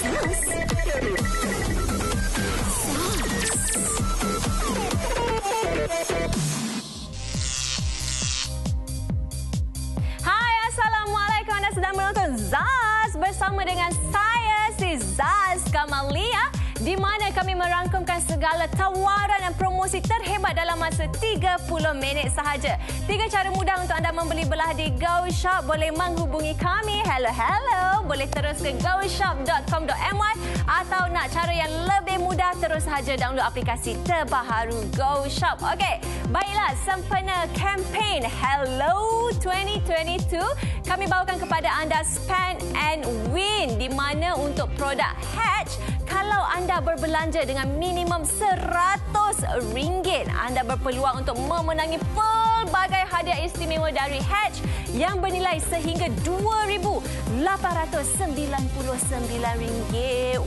Hai, Assalamualaikum. Anda sedang menonton Zaz bersama dengan saya, si Zaz Kamalia, di mana kami merangkumkan segala tawaran dan promosi terhebat dalam masa 30 minit sahaja. 3 cara mudah untuk anda membeli belah di GoShop. Boleh menghubungi kami. Hello. Boleh terus ke goshop.com.my atau nak cara yang lebih mudah, terus sahaja download aplikasi terbaru GoShop. Okey, baiklah, sempena kempen Hello 2022, kami bawakan kepada anda Spend and Win, di mana untuk produk Hatch, kalau anda berbelanja dengan minimum RM100, anda berpeluang untuk memenangi pelbagai hadiah istimewa dari Hatch yang bernilai sehingga RM2,899.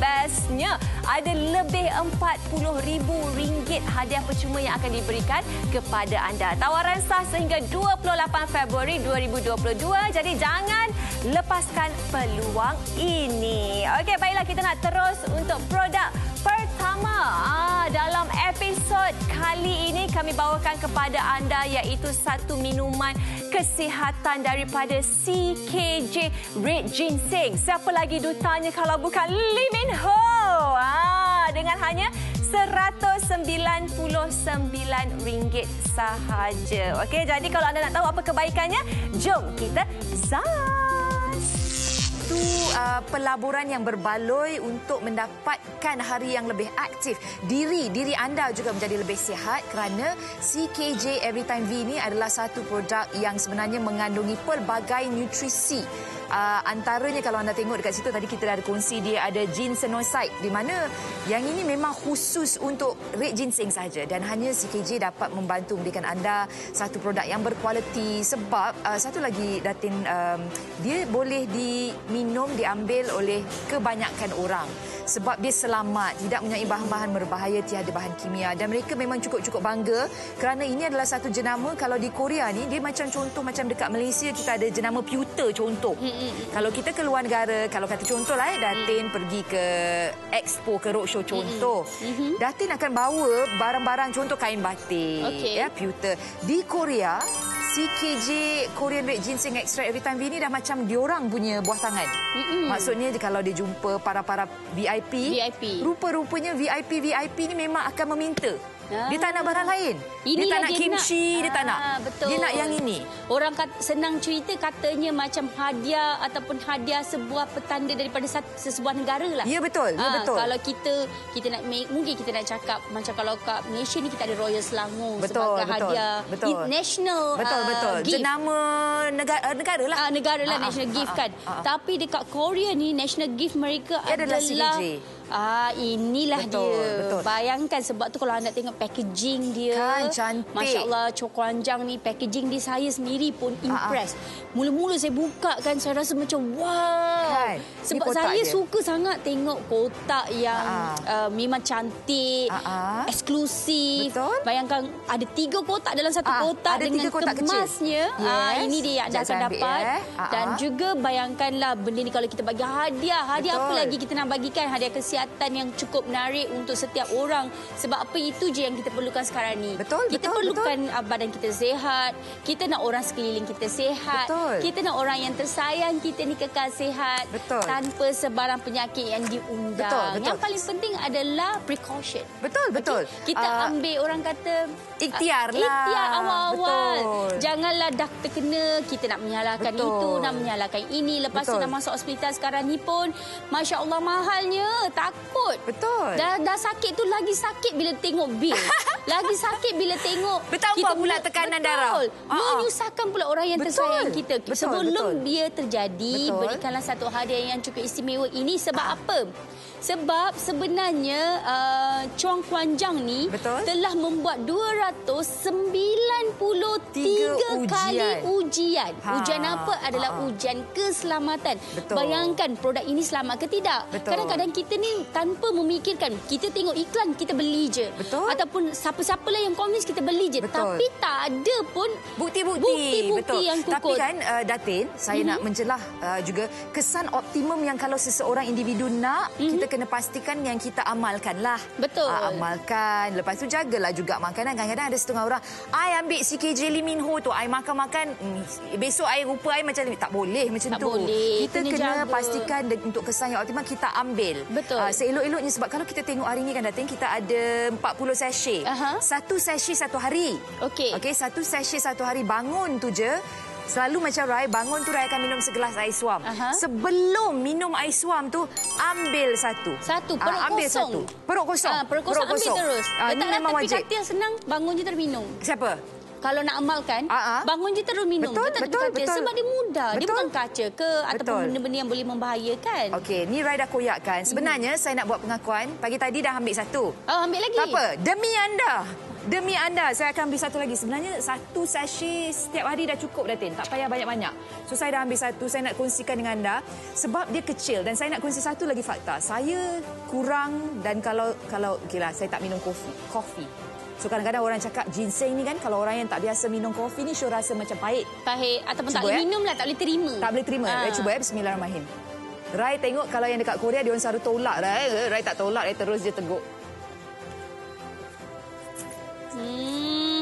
Bestnya, ada lebih RM40,000 hadiah percuma yang akan diberikan kepada anda. Tawaran sah sehingga 28 Februari 2022. Jadi jangan lepaskan peluang ini. Okey, baiklah, kita nak terus untuk produk pertama. Dalam episod kali ini kami bawakan kepada anda iaitu satu minuman kesihatan daripada CKJ Red Ginseng. Siapa lagi dutanya kalau bukan Lee Min Ho? Dengan hanya RM199 sahaja. Okey, jadi kalau anda nak tahu apa kebaikannya, jom kita zaz. Itu pelaburan yang berbaloi untuk mendapatkan hari yang lebih aktif. Diri anda juga menjadi lebih sihat kerana CKJ Everytime V ini adalah satu produk yang sebenarnya mengandungi pelbagai nutrisi. Antaranya kalau anda tengok dekat situ, tadi kita dah ada kongsi, dia ada ginsenoid, di mana yang ini memang khusus untuk red ginseng saja, dan hanya CKJ dapat membantu memberikan anda satu produk yang berkualiti. Sebab satu lagi, Datin, dia boleh diminum, diambil oleh kebanyakan orang sebab dia selamat, tidak mempunyai bahan-bahan berbahaya, tiada bahan kimia, dan mereka memang cukup bangga kerana ini adalah satu jenama. Kalau di Korea ni, dia macam contoh, macam dekat Malaysia kita ada jenama Pewter contoh. Kalau kita ke luar negara, kalau kata contohlah, Datin pergi ke expo, ke roadshow contoh, Datin akan bawa barang-barang contoh kain batik, ya, Pewter. Di Korea, CKJ Korean Red Ginseng Extract Everytime V ini dah macam diorang punya buah tangan. Maksudnya kalau dia jumpa para VIP. Rupa-rupanya VIP ni memang akan meminta. Dia tak nak barang lain. Dia tak nak kimchi, dia tak nak. Betul. Dia nak yang ini. Orang senang cerita, katanya macam hadiah ataupun hadiah sebuah petanda daripada sesebuah negara lah. Ya, betul. Betul. Kalau kita nak mungkin kita nak cakap macam kalau kat Malaysia ni kita ada Royal Selangor sebagai hadiah national gift. Jenama negara lah. Negara lah, national gift kan. Tapi dekat Korea ni national gift mereka adalah CKJ. Inilah dia. Bayangkan, sebab tu kalau anda tengok packaging dia, kan cantik. Masya Allah, Cokranjang ni packaging dia, saya sendiri pun impress. Mula-mula saya buka kan, saya rasa macam wow. Kan? Sebab saya suka sangat tengok kotak yang memang cantik, eksklusif. Betul. Bayangkan ada 3 kotak dalam satu kotak dengan kotak kemasnya. Ini dia yang anda akan dapat. Dan juga bayangkanlah benda ni kalau kita bagi hadiah apa lagi kita nak bagikan? Hadiah kesihatan yang cukup menarik untuk setiap orang. Sebab apa, itu je yang kita perlukan sekarang ni. Kita perlukan badan kita sihat, kita nak orang sekeliling kita sihat, kita nak orang yang tersayang kita ni kekal sihat, tanpa sebarang penyakit yang diundang. Yang paling penting adalah precaution. Betul. Kita ambil, orang kata ikhtiar awal-awal. Janganlah dah terkena kita nak menyalahkan itu, nak menyalahkan ini. Lepas tu nak masuk hospital sekarang ni pun, Masya Allah, mahalnya. Takut. Dah sakit tu lagi sakit bila tengok bil. Lagi sakit bila tengok bertambah pula tekanan darah. Menyusahkan pula orang yang tersayang kita. Sebelum dia terjadi, berikanlah satu hadiah yang cukup istimewa ini. Sebab apa? Sebab sebenarnya Chuang Kwanjang ni telah membuat 293 kali ujian. Ujian apa? Adalah ujian keselamatan. Bayangkan produk ini selamat ke tidak? Kadang-kadang kita ni ni tanpa memikirkan. Kita tengok iklan, kita beli je. Betul. Ataupun siapa-siapa lah yang convince, kita beli je. Betul. Tapi tak ada pun bukti-bukti yang kukuh. Tapi kan Datin, saya nak menjelah juga kesan optimum yang kalau seseorang individu nak, kita kena pastikan yang kita amalkan lah. Betul. Amalkan. Lepas tu jagalah juga makanan. Kadang-kadang ada setengah orang, I ambil CKJ Lee Min Ho tu, I makan-makan, besok I rupa I macam ni. Tak boleh macam tu. Boleh. Kita kena pastikan untuk kesan yang optimum kita ambil. Betul. Seelok-eloknya sebab kalau kita tengok hari ni kan Datin, kita ada 40 sachet. Satu sachet satu hari. Okey, satu sachet satu hari. Bangun tu je. Selalu macam Rai, bangun tu Rai akan minum segelas air suam. Sebelum minum air suam tu, ambil satu. Perut ambil kosong. satu. Perut kosong. Perut kosong ambil terus. Ini memang wajib. Tapi kata yang senang, bangun je terus minum. Siapa? Kalau nak amalkan, bangun je terus minum. Betul. Sebab dia mudah. Dia bukan kaca ke ataupun benda-benda yang boleh membahayakan. Okey, ni Rai dah koyakkan. Sebenarnya saya nak buat pengakuan. Pagi tadi dah ambil satu. Ambil lagi. Tak apa, demi anda, saya akan ambil satu lagi. Sebenarnya satu sachet setiap hari dah cukup Datin. Tak payah banyak-banyak. So saya dah ambil satu, saya nak kongsikan dengan anda. Sebab dia kecil dan saya nak kongsi satu lagi fakta. Saya kurang dan kalau okeylah, saya tak minum kopi. So kadang-kadang orang cakap ginseng ni kan, kalau orang yang tak biasa minum kopi ni, sure rasa macam pahit. Ataupun tak boleh minum lah, tak boleh terima. Tak boleh terima. Cuba bismillahirrahmanirrahim. Rai tengok kalau yang dekat Korea, dia orang selalu tolak. Rai tak tolak, Rai terus je teguk.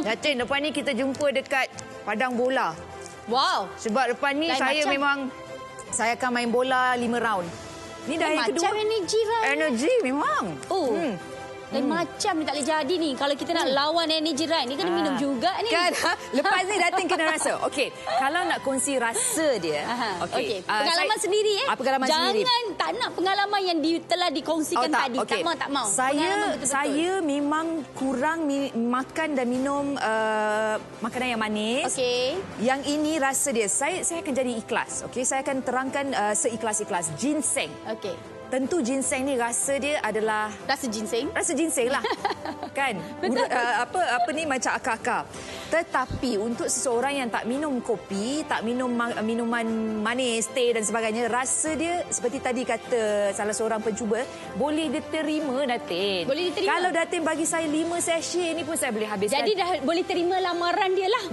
Datin, depan ni kita jumpa dekat padang bola. Wow. Sebab depan ni saya akan main bola 5 round. Ni dah yang kedua. Macam energi Rai. Energi memang. Dan macam ni tak boleh jadi ni. Kalau kita nak lawan energi Rai ni, kena minum juga ni. Kan? Lepas ni Datin kena rasa. Okey, kalau nak kongsi rasa dia. Okey. Pengalaman sendiri pengalaman sendiri. Jangan tak nak pengalaman yang telah dikongsikan tadi. Okay. Tak mau. Saya memang kurang makan dan minum makanan yang manis. Okey. Yang ini rasa dia. Saya akan jadi ikhlas. Okey, saya akan terangkan seikhlas-ikhlas. Ginseng. Okey. Tentu ginseng ni rasa dia adalah rasa ginseng lah. Kan? Apa ni macam akar-akar. Tetapi untuk seseorang yang tak minum kopi, tak minum minuman manis, teh dan sebagainya, rasa dia seperti tadi kata salah seorang pencuba, boleh diterima Datin. Boleh diterima. Kalau Datin bagi saya 5 sachet ni pun saya boleh habiskan. Jadi dah boleh terima lamaran dia lah.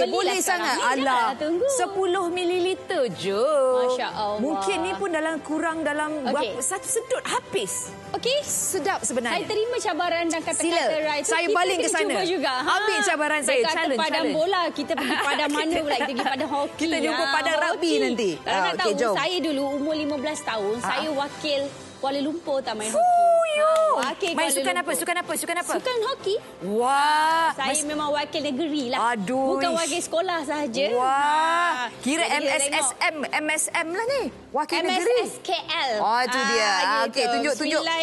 Boleh sangat. Alah, 10 mililiter je. Masya Allah. Mungkin ni pun kurang dalam satu sedut habis. Okey. Sedap sebenarnya. Saya terima cabaran dan kata-kata Rai. Saya baling ke sana. Juga. Ambil cabaran saya. Dekat padang bola, kita pergi padang mana pula? Kita pergi padang hoki. Kita jumpa padang rugby nanti. Kalau nak tahu, saya dulu umur 15 tahun, saya wakil Kuala Lumpur tak main hoki. Main sukan apa? Sukan hoki. Wah. Saya memang wakil negeri lah. Aduh. Bukan wakil sekolah sahaja. Wah. Kira MSM lah ni. Wakil negeri. MSSKL. Itu dia. Okey,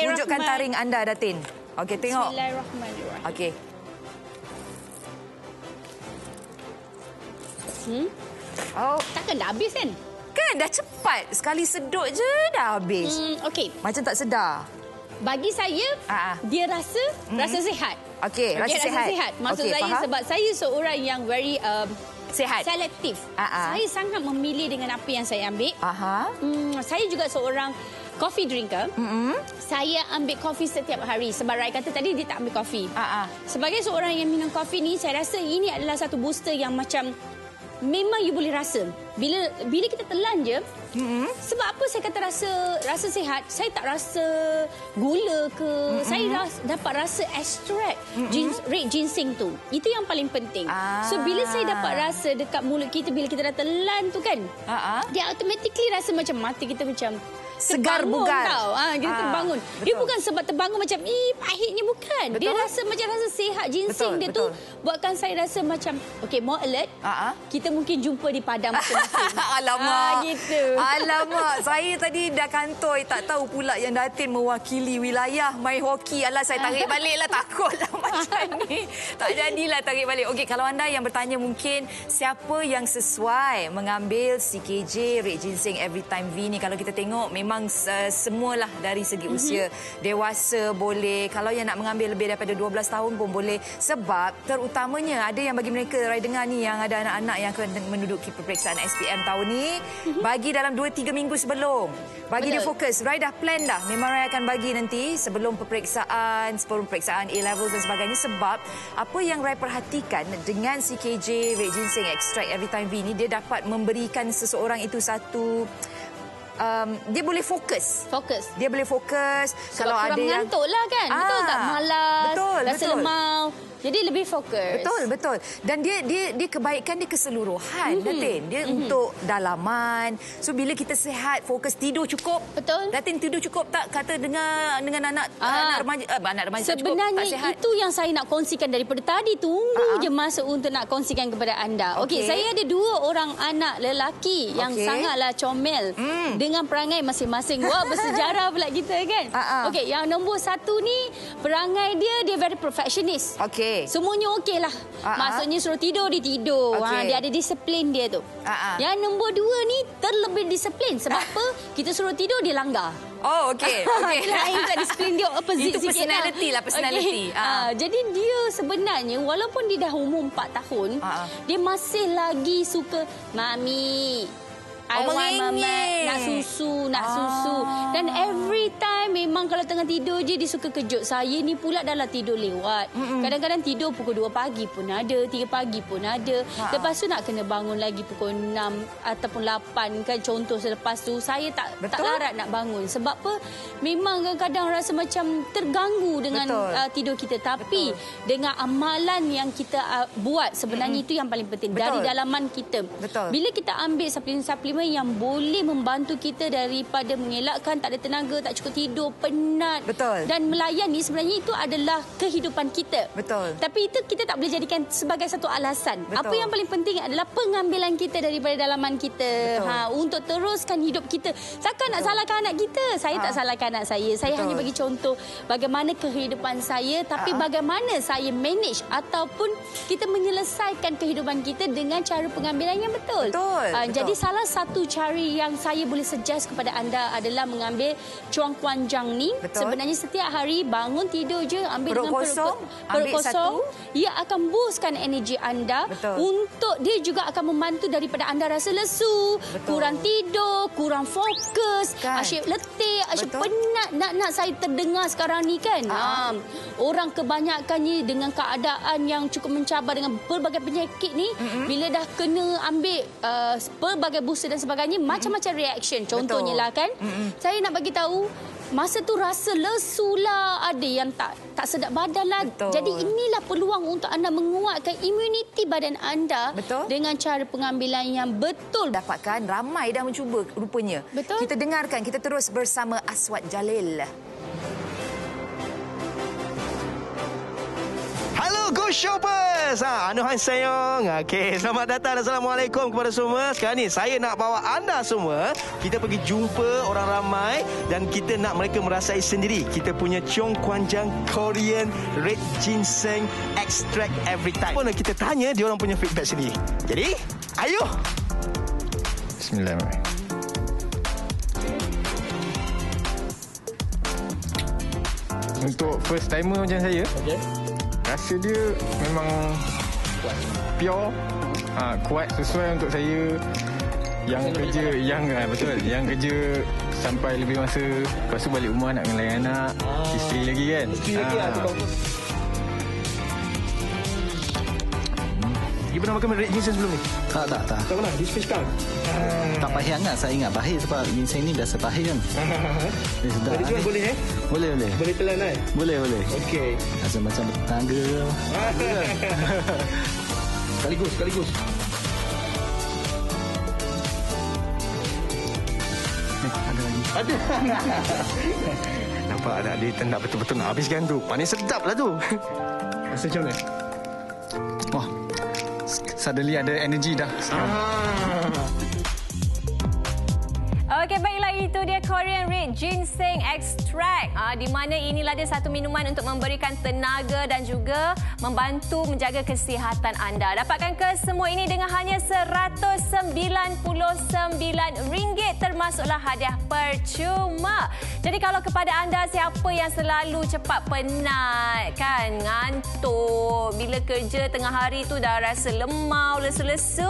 tunjukkan taring anda Datin. Okey, tengok. Bismillahirrahmanirrahim. Okey. Takkan dah habis kan? Kan dah cepat. Sekali sedut je dah habis. Okey. Macam tak sedar. Bagi saya, dia rasa sihat. Okey, rasa sihat. Maksud saya sebab saya seorang yang very sihat. Selektif. Saya sangat memilih dengan apa yang saya ambil. Saya juga seorang coffee drinker. Saya ambil kopi setiap hari. Sebab Rai kata tadi dia tak ambil kopi. Sebagai seorang yang minum kopi ni, saya rasa ini adalah satu booster yang macam memang you boleh rasa. Bila kita telan je, sebab apa saya kata rasa sihat, saya tak rasa gula ke, saya dapat rasa extract red ginseng tu. Itu yang paling penting. So bila saya dapat rasa dekat mulut kita bila kita dah telan tu kan, dia automatically rasa macam mata kita macam segar bugar. Kita terbangun. Betul. Dia bukan sebab terbangun macam pahitnya, bukan. Betul. Dia rasa macam rasa sihat ginseng dia tu buatkan saya rasa macam more alert. Kita mungkin jumpa di padang masing-masing. Alamak. Gitu. Alamak, saya tadi dah kantoi, tak tahu pula yang Datin mewakili wilayah main hoki. Alah, saya tarik baliklah, takutlah macam ni. Tak jadilah tarik balik. Okey, kalau anda yang bertanya mungkin siapa yang sesuai mengambil CKJ Red Ginseng Everytime V ni, kalau kita tengok memang semualah dari segi usia. Dewasa boleh, kalau yang nak mengambil lebih daripada 12 tahun pun boleh. Sebab terutamanya ada yang bagi mereka Rai dengar ni yang ada anak-anak yang akan menduduki peperiksaan SPM. SPM tahun ni. Bagi dalam 2-3 minggu sebelum. Bagi dia fokus. Rai dah plan dah. Memang Rai akan bagi nanti sebelum peperiksaan A-levels dan sebagainya. Sebab apa yang Rai perhatikan dengan CKJ Red Ginseng Extract Everytime V ni, dia dapat memberikan seseorang itu satu... dia boleh fokus. Dia boleh fokus. Sebab kalau ada yang mengantuk lah kan. Betul tak? Malas, rasa lemau. Jadi lebih fokus. Betul. Dan dia kebaikan dia keseluruhan, Datin. Dia untuk dalaman. So bila kita sihat, fokus, tidur cukup. Betul. Datin tidur cukup tak? Kata dengan anak remaja, anak remaja sebenarnya tak cukup, tak sihat. Itu yang saya nak kongsikan daripada tadi. Tunggu je masa untuk nak kongsikan kepada anda. Okey, saya ada 2 orang anak lelaki yang sangatlah comel dengan perangai masing-masing. Wah, bersejarah pula kita kan. Okey, yang nombor 1 ni perangai dia very perfectionist. Semuanya okey lah. Maksudnya suruh tidur, dia tidur. Dia ada disiplin dia tu. Yang nombor 2 ni terlebih disiplin. Sebab apa? Kita suruh tidur, dia langgar. Oh, okey. Lain tak disiplin dia opposite itu sikit lah. Personality. Jadi dia sebenarnya walaupun dia dah umur 4 tahun, dia masih lagi suka, Mami, I want mama, nak susu. Dan every time memang kalau tengah tidur je dia suka kejut. Saya ni pula dah lah tidur lewat. Kadang-kadang tidur pukul 2 pagi pun ada, 3 pagi pun ada. Lepas tu nak kena bangun lagi pukul 6 ataupun 8 kan, contoh selepas tu. Saya tak larat nak bangun. Sebab apa? Memang kadang-kadang rasa macam terganggu dengan tidur kita. Tapi dengan amalan yang kita buat, sebenarnya itu yang paling penting. Dari dalaman kita. Bila kita ambil suplemen yang boleh membantu kita daripada mengelakkan tak ada tenaga, tak cukup tidur, penat dan melayani, sebenarnya itu adalah kehidupan kita. Tapi itu kita tak boleh jadikan sebagai satu alasan. Apa yang paling penting adalah pengambilan kita daripada dalaman kita untuk teruskan hidup kita. Takkan nak salahkan anak kita. Saya tak salahkan anak saya. Saya hanya bagi contoh bagaimana kehidupan saya, tapi bagaimana saya manage ataupun kita menyelesaikan kehidupan kita dengan cara pengambilan yang betul. Jadi salah satu cara yang saya boleh suggest kepada anda adalah mengambil cuang kwanjang ni. Sebenarnya setiap hari bangun tidur je ambil perut kosong. Ia akan boostkan energi anda. Untuk dia juga akan membantu daripada anda rasa lesu, kurang tidur, kurang fokus, asyik letih, asyik penat. Nak saya terdengar sekarang ni kan. Orang kebanyakannya dengan keadaan yang cukup mencabar dengan pelbagai penyakit ni, bila dah kena ambil pelbagai booster dan sebagainya, macam-macam reaction. Contohnya lah kan, saya nak bagi tahu masa tu rasa lesu lah, ada yang tak sedap badan lah. Jadi inilah peluang untuk anda menguatkan imuniti badan anda dengan cara pengambilan yang betul. Dapatkan ramai dah mencuba rupanya. Kita dengarkan, kita terus bersama Aswad Jalil. Halo Go Shoppers. Anuhan sayang. Okey, selamat datang dan Assalamualaikum kepada semua. Sekarang ni saya nak bawa anda semua, kita pergi jumpa orang ramai dan kita nak mereka merasai sendiri kita punya Chong Kwanjang Korean Red Ginseng Extract Everytime. Pun kita tanya dia orang punya feedback sendiri. Jadi, ayo. Bismillahirrahmanirrahim. Untuk first timer macam saya, rasa dia memang pure, kuat, sesuai untuk saya yang kerja, yang kerja sampai lebih masa, lepas tu balik rumah nak melayan anak, isteri lagi kan. You pernah makan red ginseng sebelum ni? Tak. Tak pernah? This fish kan? Tak pahit sangat, saya ingat pahit sebab ginseng ni biasa pahit kan. Boleh jual boleh Boleh. Boleh telan kan? Boleh. Okey. Rasa macam bertenaga. Sekaligus. Ada lagi. Ada. Nampak tak dia nak betul-betul nak habiskan tu. Paling sedap lah tu. Rasa macam mana? Wah, suddenly ada energi dah. Okey, baiklah, itu dia Korean Red Ginseng Extract. Di mana inilah dia satu minuman untuk memberikan tenaga dan juga membantu menjaga kesihatan anda. Dapatkan kesemua ini dengan hanya RM199. termasuklah hadiah percuma. Jadi kalau kepada anda siapa yang selalu cepat penat kan, ngantuk, bila kerja tengah hari tu dah rasa lemau, lesu-lesu,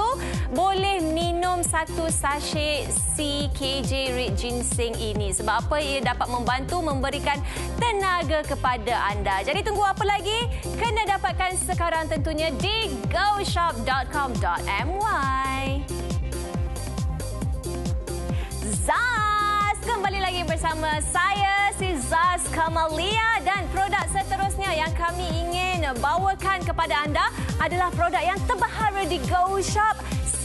boleh minum satu sachet CKJ Red Ginseng ini. Sebab apa? Ia dapat membantu memberikan tenaga kepada anda. Jadi tunggu apa lagi? Kena dapatkan sekarang tentunya di goshop.com.my. Zaz, kembali lagi bersama saya, si Zaz Kamalia, dan produk seterusnya yang kami ingin bawakan kepada anda adalah produk yang terbaharu di Go Shop.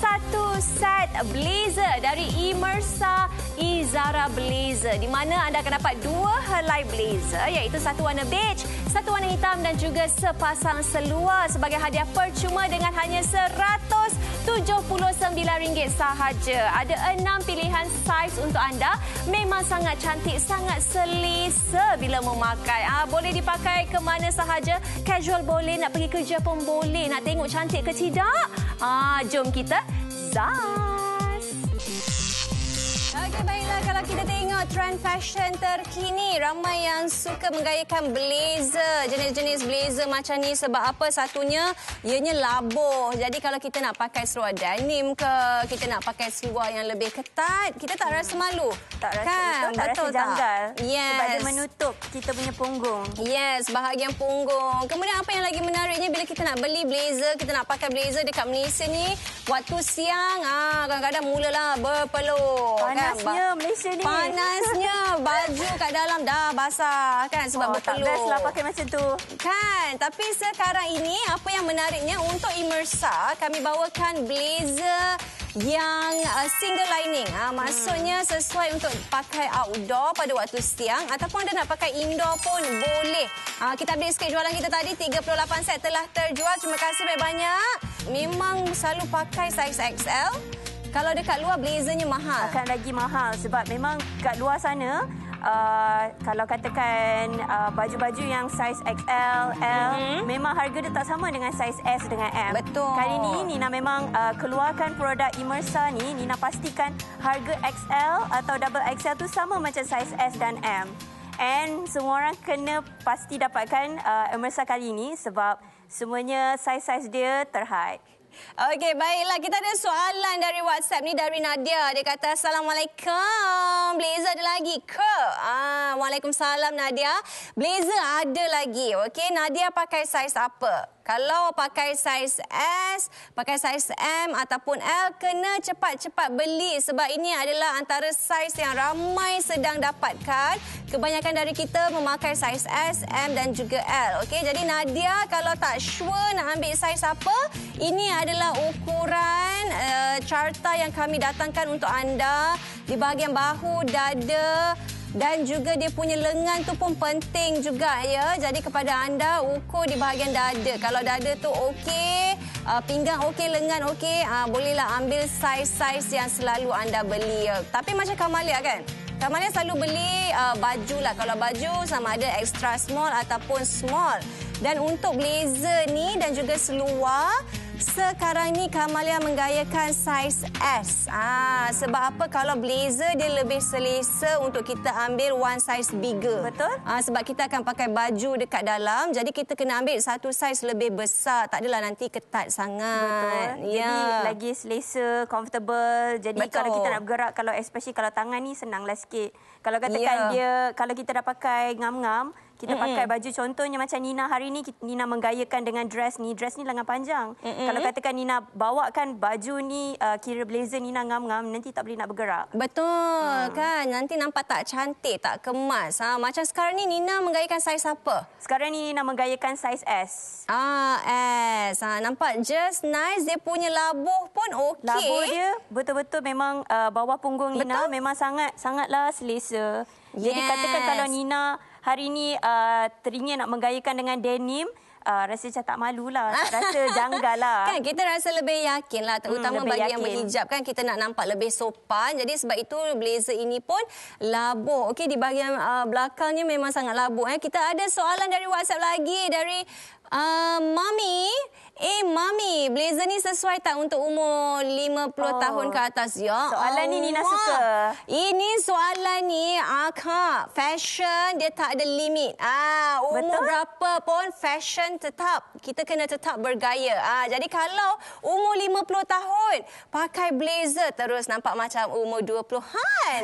Satu set blazer dari Imersa Izara Blazer, di mana anda akan dapat dua helai blazer, iaitu satu warna beige, satu warna hitam dan juga sepasang seluar sebagai hadiah percuma dengan hanya RM179 sahaja. Ada 6 pilihan saiz untuk anda. Memang sangat cantik, sangat selesa bila memakai. Boleh dipakai ke mana sahaja. Casual boleh, nak pergi kerja pun boleh. Nak tengok cantik ke tidak? Jom kita Zaz. Okey, baiklah, kalau kita tengok trend fashion terkini, ramai yang suka menggayakan blazer, jenis-jenis blazer macam ni. Sebab apa? Satunya, ianya labuh. Jadi kalau kita nak pakai seluar denim ke, kita nak pakai seluar yang lebih ketat, kita tak rasa malu. Tak rasa kan? tak rasa janggal. Yes. Sebab dia menutup kita punya punggung. Yes, bahagian punggung. Kemudian apa yang lagi menariknya, bila kita nak beli blazer, kita nak pakai blazer dekat Malaysia ni, waktu siang, kadang-kadang mulalah berpeluh. Panasnya Malaysia ni. Panasnya, baju kat dalam dah basah kan sebab berpeluh. Tak best lah pakai macam tu. Kan, tapi sekarang ini apa yang menariknya, untuk Imersa kami bawakan blazer yang single lining. Maksudnya sesuai untuk pakai outdoor pada waktu siang ataupun anda nak pakai indoor pun boleh. Kita update sikit jualan kita tadi, 38 set telah terjual. Terima kasih banyak-banyak. Memang selalu pakai saiz XL. Kalau dekat luar blazernya mahal. Akan lagi mahal sebab memang kat luar sana kalau katakan baju-baju yang saiz XL, L, memang harga dia tak sama dengan saiz S dengan M. Betul. Kali ni Nina memang keluarkan produk Imersa ni, Nina pastikan harga XL atau double XL tu sama macam saiz S dan M. And semua orang kena pasti dapatkan Imersa kali ni sebab semuanya saiz-saiz dia terhad. Okey, baiklah. Kita ada soalan dari WhatsApp ni dari Nadia. Dia kata, Assalamualaikum. Blazer ada lagi ke? Waalaikumsalam, Nadia. Blazer ada lagi. Okey, Nadia pakai saiz apa? Kalau pakai saiz S, pakai saiz M ataupun L, kena cepat-cepat beli sebab ini adalah antara saiz yang ramai sedang dapatkan. Kebanyakan dari kita memakai saiz S, M dan juga L. Okey, jadi Nadia kalau tak sure nak ambil saiz apa, ini adalah ukuran carta yang kami datangkan untuk anda di bahagian bahu, dada dan juga dia punya lengan tu pun penting juga ya. Jadi kepada anda ukur di bahagian dada. Kalau dada tu okey, pinggang okey, lengan okey, bolehlah ambil saiz-saiz yang selalu anda beli. Tapi macam Kamalia kan? Kamalia selalu beli baju lah. Kalau baju sama ada extra small ataupun small. Dan untuk blazer ni dan juga seluar, sekarang ni Kamalia menggayakan saiz S. Sebab apa? Kalau blazer dia lebih selesa untuk kita ambil one size bigger. Betul. Sebab kita akan pakai baju dekat dalam. Jadi kita kena ambil satu saiz lebih besar. Tak adalah nanti ketat sangat. Betul. Jadi lagi selesa, comfortable. Jadi betul. Kalau kita nak bergerak, kalau especially kalau tangan ni senanglah sikit. Kalau katakan dia, kalau kita dah pakai ngam-ngam, kita pakai baju contohnya macam Nina hari ni, Nina menggayakan dengan dress ni. Dress ni lengan panjang. Kalau katakan Nina bawakan baju ni, kira blazer Nina ngam-ngam, nanti tak boleh nak bergerak. Betul kan? Nanti nampak tak cantik, tak kemas. Macam sekarang ni Nina menggayakan saiz apa? Sekarang ni Nina menggayakan saiz S. S. Nampak just nice. Dia punya labuh pun okey. Labuh dia betul-betul memang bawah punggung Nina memang sangatlah selesa. Jadi katakan kalau Nina hari ni teringin nak menggayakan dengan denim, rasa macam tak malulah, tak rasa janggal lah. Kan kita rasa lebih yakin lah, terutama bagi yang berhijab kan, kita nak nampak lebih sopan. Jadi sebab itu blazer ini pun labuh. Okey, di bahagian belakangnya memang sangat labuh. Kita ada soalan dari WhatsApp lagi dari Mami, blazer ni sesuai tak untuk umur 50 tahun ke atas? Ya, soalan ni Nina suka. Ini soalan ni, Kak, fashion dia tak ada limit. Umur berapa pun fashion tetap. Kita kena tetap bergaya. Jadi kalau umur 50 tahun, pakai blazer terus nampak macam umur 20-an.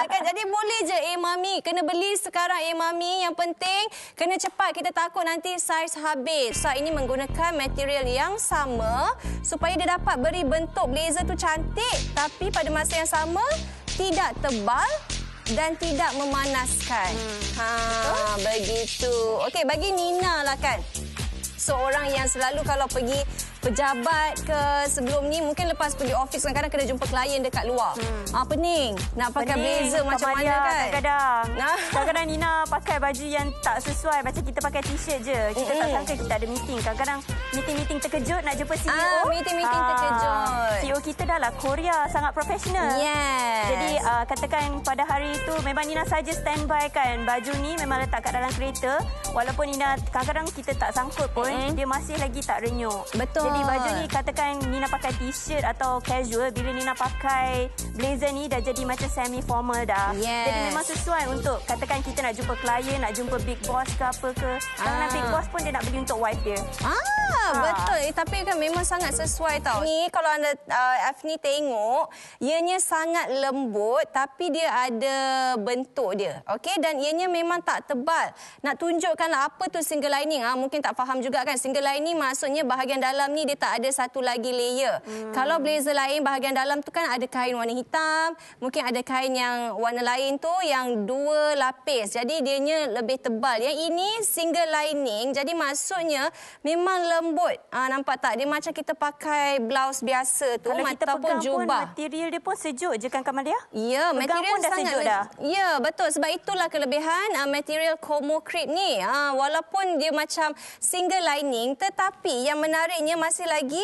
Kan? Jadi boleh je, Mami, kena beli sekarang, Mami. Yang penting, kena cepat. Kita takut nanti saiz habis. So, ini menggunakan material yang sama supaya dia dapat beri bentuk blazer tu cantik tapi pada masa yang sama tidak tebal dan tidak memanaskan. Begitu. Okey, bagi Nina lah kan. Seorang yang selalu kalau pergi pejabat ke sebelum ni, mungkin lepas pergi office kadang-kadang kena jumpa klien dekat luar. Pening. Nak pakai blazer macam mana kan? Kadang-kadang Nina pakai baju yang tak sesuai. Macam kita pakai t-shirt je. Kita tak sangka kita ada meeting. Kadang-kadang meeting-meeting terkejut nak jumpa CEO. Meeting-meeting terkejut. CEO kita dah lah Korea, sangat profesional. Yes. Jadi katakan pada hari itu memang Nina saja standby kan. Baju ni memang letak kat dalam kereta. Walaupun Nina kadang-kadang kita tak sangkut pun, dia masih lagi tak renyuk. Betul. Jadi baju ni katakan Nina pakai t-shirt atau casual, bila Nina pakai blazer ni dah jadi macam semi formal dah. Yes. Jadi memang sesuai untuk katakan kita nak jumpa klien, nak jumpa big boss ke apa ke. Kadang-kadang big boss pun dia nak beli untuk wife dia. Betul. Tapi kan memang sangat sesuai tau. Ni kalau anda Afni tengok, ianya sangat lembut tapi dia ada bentuk dia. Okey, dan ianya memang tak tebal. Nak tunjukkanlah apa tu single lining. Mungkin tak faham juga kan. Single lining maksudnya bahagian dalam ni dia tak ada satu lagi layer. Kalau blazer lain bahagian dalam tu kan ada kain warna hitam, mungkin ada kain yang warna lain tu yang 2 lapis. Jadi dianya lebih tebal. Yang ini single lining. Jadi maksudnya memang lembut. Nampak tak? Dia macam kita pakai blouse biasa tu. Kalau kita pegang jubah. pun material dia pun sejuk je kan Kamalia? Ya, material pun dah sangat sejuk dah. Ya, betul. Sebab itulah kelebihan material Como Crepe ni. Walaupun dia macam single lining, tetapi yang menariknya masih lagi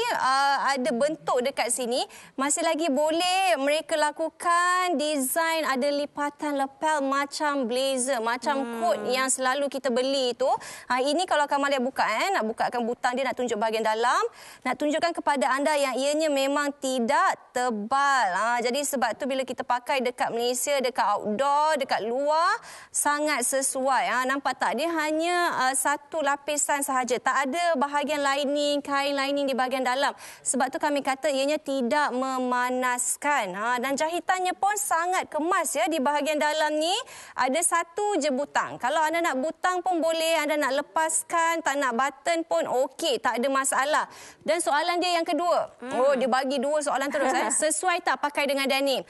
ada bentuk dekat sini. Masih lagi boleh mereka lakukan design, ada lipatan lapel macam blazer, macam coat yang selalu kita beli tu. Ini kalau Kamalia buka, nak bukakan butang dia, nak tunjuk bahagian dalam, nak tunjukkan kepada anda yang ianya memang tidak tebal. Jadi sebab tu bila kita pakai dekat Malaysia, dekat outdoor, dekat luar, sangat sesuai. Nampak tak? Dia hanya satu lapisan sahaja. Tak ada bahagian lining, kain lining di bahagian dalam. Sebab tu kami kata ianya tidak memanaskan. Dan jahitannya pun sangat kemas ya. Di bahagian dalam ni ada satu je butang. Kalau anda nak butang pun boleh, anda nak lepaskan, tak nak button pun okey, tak ada masalah. Dan soalan dia yang kedua. Dia bagi 2 soalan terus. Sesuai tak pakai dengan denim?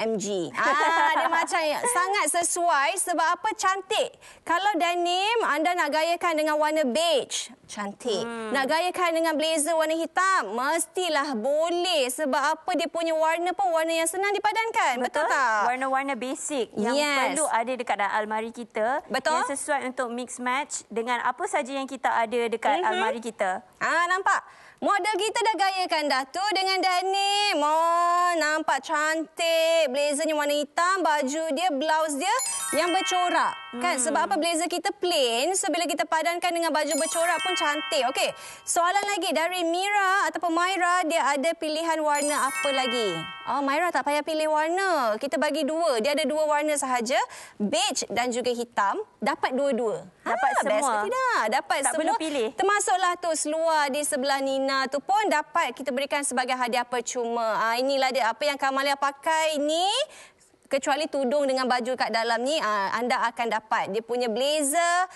MG. Dia macam sangat sesuai. Sebab apa? Cantik. Kalau denim anda nak gayakan dengan warna beige, cantik. Nak gayakan dengan blazer warna hitam, mestilah boleh. Sebab apa? Dia punya warna pun warna yang senang dipadankan. Betul tak? Warna-warna basic yang perlu ada dekat dalam almari kita. Betul. Yang sesuai untuk mix match dengan apa saja yang kita ada dekat almari kita. Nampak? Model kita dah gayakan dah tu dengan denim. Nampak cantik. Blazernya warna hitam, baju dia, blouse dia yang bercorak. Kan? Sebab apa? Blazer kita plain. So, bila kita padankan dengan baju bercorak pun cantik. Okey. Soalan lagi dari Mira ataupun Myra, dia ada pilihan warna apa lagi? Myra tak payah pilih warna. Kita bagi 2. Dia ada 2 warna sahaja. Beige dan juga hitam. Dapat 2-2. Dapat semua. Best ke tidak? Dapat tak semua. perlu pilih. Termasuklah tu seluar di sebelah Nina tu pun dapat kita berikan sebagai hadiah percuma. Inilah dia apa yang Kamalia pakai ni. Kecuali tudung dengan baju kat dalam ni, anda akan dapat. Dia punya blazer,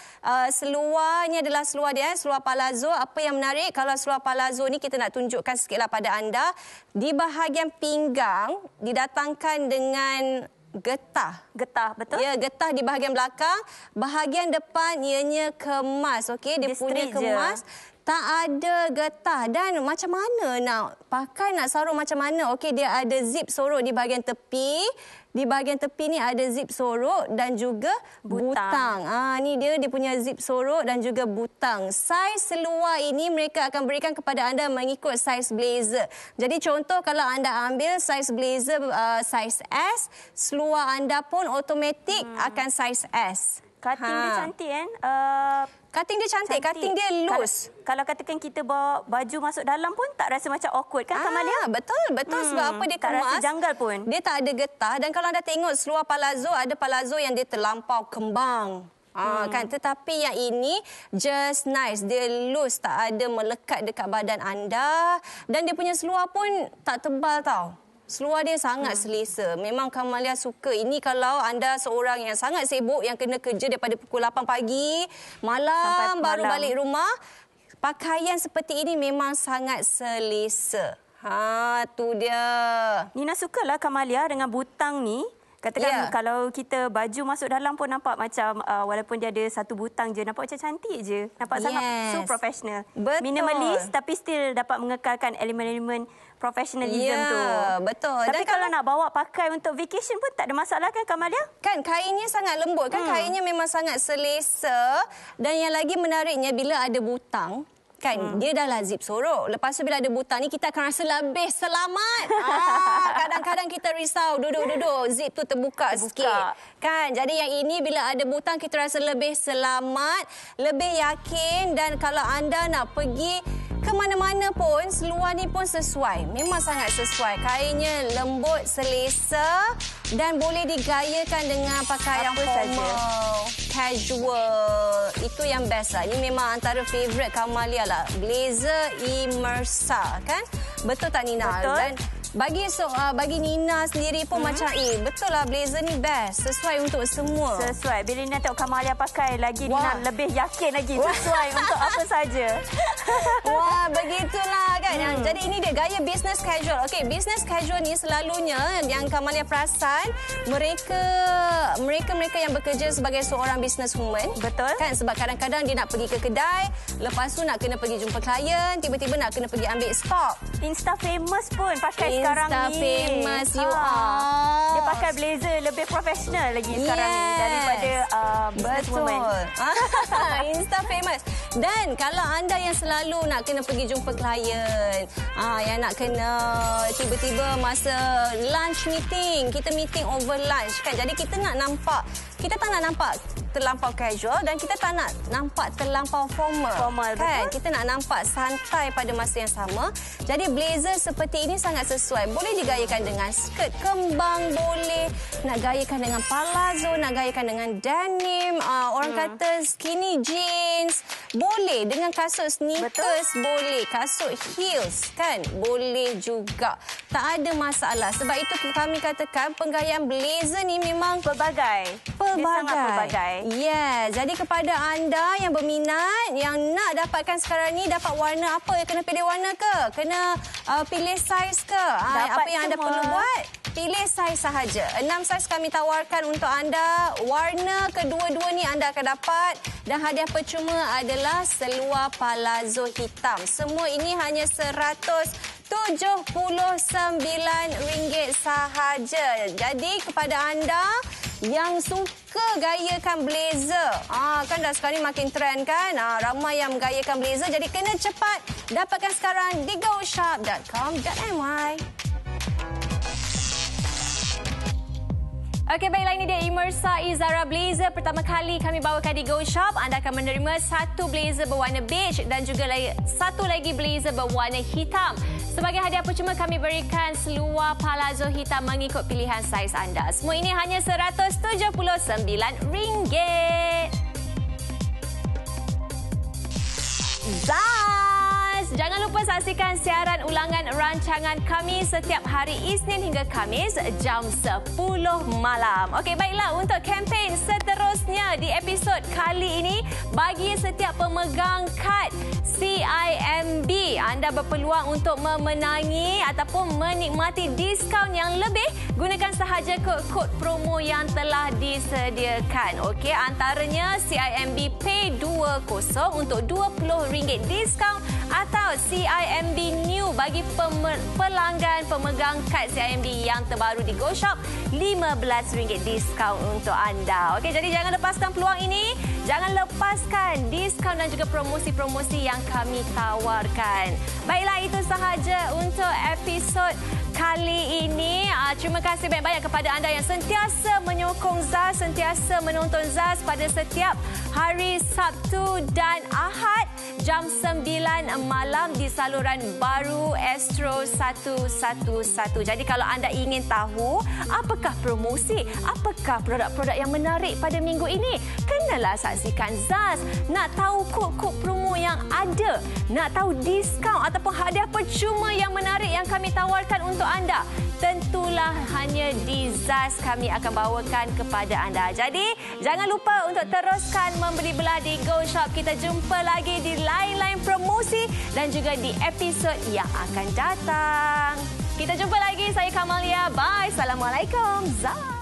seluar, ni adalah seluar dia, seluar palazzo. Apa yang menarik, kalau seluar palazzo ni kita nak tunjukkan sikitlah pada anda. Di bahagian pinggang, didatangkan dengan getah. Getah, betul? Ya, getah di bahagian belakang. Bahagian depan ianya kemas. Okey, dia punya kemas. Tak ada getah. Dan macam mana nak pakai, nak sarung macam mana? Okey, dia ada zip sorok di bahagian tepi. Di bahagian tepi ni ada zip sorok dan juga butang. Ni dia punya zip sorok dan juga butang. Saiz seluar ini mereka akan berikan kepada anda mengikut saiz blazer. Jadi contoh kalau anda ambil saiz blazer saiz S, seluar anda pun automatik akan saiz S. Cutting dia cantik kan? Cutting dia cantik. Cutting dia loose. Kalau katakan kita bawa baju masuk dalam pun tak rasa macam awkward kan Kamalia? Betul. Sebab apa dia tak kemas. rasa janggal pun. Dia tak ada getah. Dan kalau anda tengok seluar palazzo, ada palazzo yang dia terlampau kembang. Kan, tetapi yang ini just nice, dia loose, tak ada melekat dekat badan anda, dan dia punya seluar pun tak tebal tau. Seluar dia sangat selesa. Memang Kamalia suka. Ini kalau anda seorang yang sangat sibuk, yang kena kerja daripada pukul 8 pagi, malam baru balik rumah, pakaian seperti ini memang sangat selesa. Tu dia. Nina sukalah Kamalia dengan butang ni. Katakan kalau kita baju masuk dalam pun nampak macam walaupun dia ada satu butang je, nampak macam cantik je. Nampak sangat so professional. Betul. Minimalis tapi still dapat mengekalkan elemen-elemen professionalism tu. Betul. Tapi kalau nak bawa pakai untuk vacation pun tak ada masalah kan Kamalia? Kan kainnya sangat lembut kan, kainnya memang sangat selesa. Dan yang lagi menariknya bila ada butang, kan dia dah lah zip sorok. Lepas tu bila ada butang ni kita akan rasa lebih selamat. Kadang-kadang kita risau duduk-duduk zip tu terbuka sikit. Kan, jadi yang ini bila ada butang kita rasa lebih selamat, lebih yakin. Dan kalau anda nak pergi ke mana-mana pun, seluar ni pun sesuai. Memang sangat sesuai. Kainnya lembut, selesa dan boleh digayakan dengan pakaian formal, casual. Itu yang best lah. Ini memang antara favourite Kamalia lah. Blazer Imersa, kan? Betul tak Nina? Betul. Dan bagi Nina sendiri pun macam betul lah, blazer ni best. Sesuai untuk semua. Sesuai. Bila Nina tengok Kamalia pakai lagi, Nina lebih yakin lagi sesuai untuk apa saja. Wah, begitulah kan. Jadi ini dia gaya business casual. Okey, business casual ni selalunya yang Kamalia perasan mereka yang bekerja sebagai seorang businesswoman. Betul. Kan, sebab kadang-kadang dia nak pergi ke kedai, lepas tu nak kena pergi jumpa klien, tiba-tiba nak kena pergi ambil stok. Insta famous pun pakai sekarang ni. Insta famous you are. Dia pakai blazer lebih profesional lagi sekarang ni daripada businesswoman. Insta famous. Dan kalau anda yang selalu nak kena pergi jumpa klien, yang nak kena tiba-tiba masa lunch meeting, kita meeting over lunch kan. Jadi kita tak nak nampak terlampau casual dan kita tak nak nampak terlampau formal kan. Kita nak nampak santai pada masa yang sama. Jadi blazer seperti ini sangat sesuai. Boleh digayakan dengan skirt kembang, boleh nak gayakan dengan palazzo, nak gayakan dengan denim, orang kata skinny jeans, boleh dengan kasut sneakers, boleh kasut heels kan, boleh juga. Tak ada masalah. Sebab itu kami katakan penggayaan blazer ni memang pelbagai. Dia sangat pelbagai. Yes. Jadi kepada anda yang berminat, yang nak dapatkan sekarang ni, dapat warna apa? Kena pilih warna ke? Kena pilih saiz ke? Apa yang anda perlu buat? Pilih saiz sahaja. 6 saiz kami tawarkan untuk anda. Warna kedua-dua ni anda akan dapat. Dan hadiah percuma adalah seluar palazzo hitam. Semua ini hanya RM79 sahaja. Jadi kepada anda yang suka gayakan blazer, kan dah sekarang ni makin trend kan, ramai yang menggayakan blazer, jadi kena cepat dapatkan sekarang di goshop.com.my. Okey, baiklah, ini dia Imersa Izara Blazer. Pertama kali kami bawakan di Go Shop. Anda akan menerima satu blazer berwarna beige dan juga satu lagi blazer berwarna hitam. Sebagai hadiah percuma kami berikan seluar palazzo hitam mengikut pilihan saiz anda. Semua ini hanya RM179. Jangan lupa saksikan siaran ulangan rancangan kami setiap hari Isnin hingga Khamis jam 10 malam. Okey, baiklah, untuk kempen seterusnya di episod kali ini, bagi setiap pemegang kad CIMB, anda berpeluang untuk memenangi ataupun menikmati diskaun yang lebih. Gunakan sahaja kod promo yang telah disediakan. Okey, antaranya CIMB Pay 20 untuk RM20 diskaun, atau CIMB New bagi pelanggan pemegang kad CIMB yang terbaru di Go Shop, RM15 diskaun untuk anda. Okey, jadi jangan lepaskan peluang ini. Jangan lepaskan diskaun dan juga promosi-promosi yang kami tawarkan. Baiklah, itu sahaja untuk episod kali ini. Terima kasih banyak-banyak kepada anda yang sentiasa menyokong Zaz, sentiasa menonton Zaz pada setiap hari Sabtu dan Ahad jam 9 malam di saluran baru Astro 111. Jadi kalau anda ingin tahu apakah promosi, apakah produk-produk yang menarik pada minggu ini, kenalah saksikan Zaz. Nak tahu kod-kod promo yang ada, nak tahu diskaun ataupun hadiah percuma yang menarik yang kami tawarkan untuk anda, tentulah hanya di Zaz kami akan bawakan kepada anda. Jadi jangan lupa untuk teruskan membeli belah di Go Shop. Kita jumpa lagi di lain-lain promosi dan juga di episod yang akan datang. Kita jumpa lagi. Saya Kamalia. Bye. Assalamualaikum. Zaz.